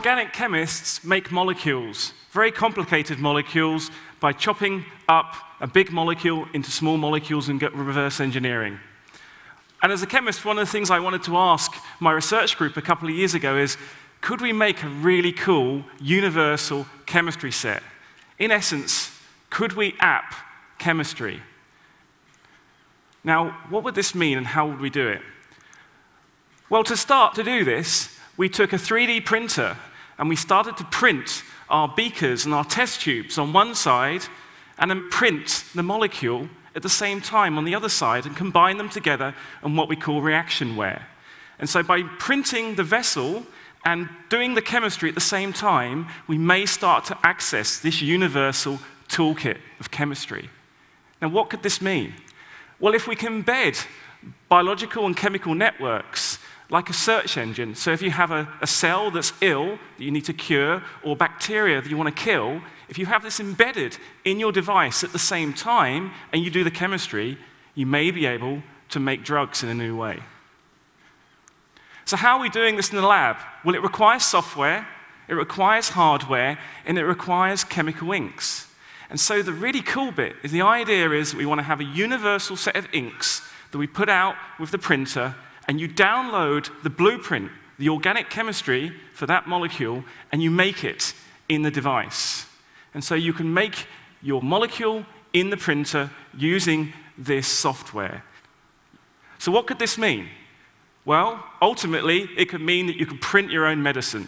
organic chemists make molecules, very complicated molecules, by chopping up a big molecule into small molecules and get reverse engineering. And as a chemist, one of the things I wanted to ask my research group a couple of years ago is, could we make a really cool, universal chemistry set? In essence, could we app chemistry? Now, what would this mean and how would we do it? Well, to start to do this, we took a 3D printer and we started to print our beakers and our test tubes on one side and then print the molecule at the same time on the other side and combine them together in what we call reactionware. And so by printing the vessel and doing the chemistry at the same time, we may start to access this universal toolkit of chemistry. Now, what could this mean? Well, if we can embed biological and chemical networks like a search engine, so if you have a cell that's ill that you need to cure or bacteria that you want to kill, if you have this embedded in your device at the same time and you do the chemistry, you may be able to make drugs in a new way. So how are we doing this in the lab? Well, it requires software, it requires hardware, and it requires chemical inks. And so the really cool bit is the idea is that we want to have a universal set of inks that we put out with the printer, and you download the blueprint, the organic chemistry for that molecule, and you make it in the device. And so you can make your molecule in the printer using this software. So what could this mean? Well, ultimately, it could mean that you can print your own medicine.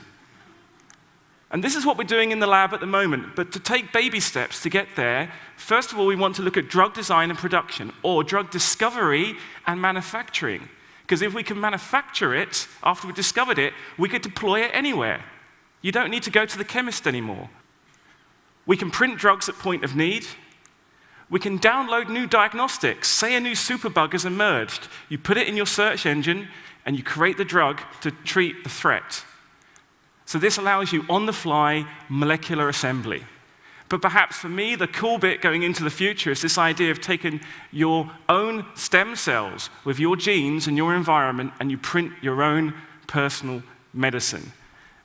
And this is what we're doing in the lab at the moment. But to take baby steps to get there, first of all, we want to look at drug design and production, or drug discovery and manufacturing. Because if we can manufacture it after we've discovered it, we could deploy it anywhere. You don't need to go to the chemist anymore. We can print drugs at point of need. We can download new diagnostics. Say a new superbug has emerged. You put it in your search engine, and you create the drug to treat the threat. So this allows you on-the-fly molecular assembly. But perhaps for me, the cool bit going into the future is this idea of taking your own stem cells with your genes and your environment, and you print your own personal medicine.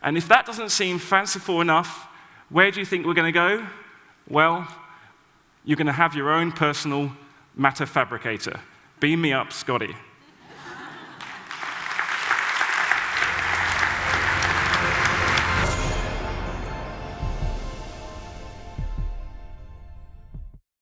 And if that doesn't seem fanciful enough, where do you think we're going to go? Well, you're going to have your own personal matter fabricator. Beam me up, Scotty.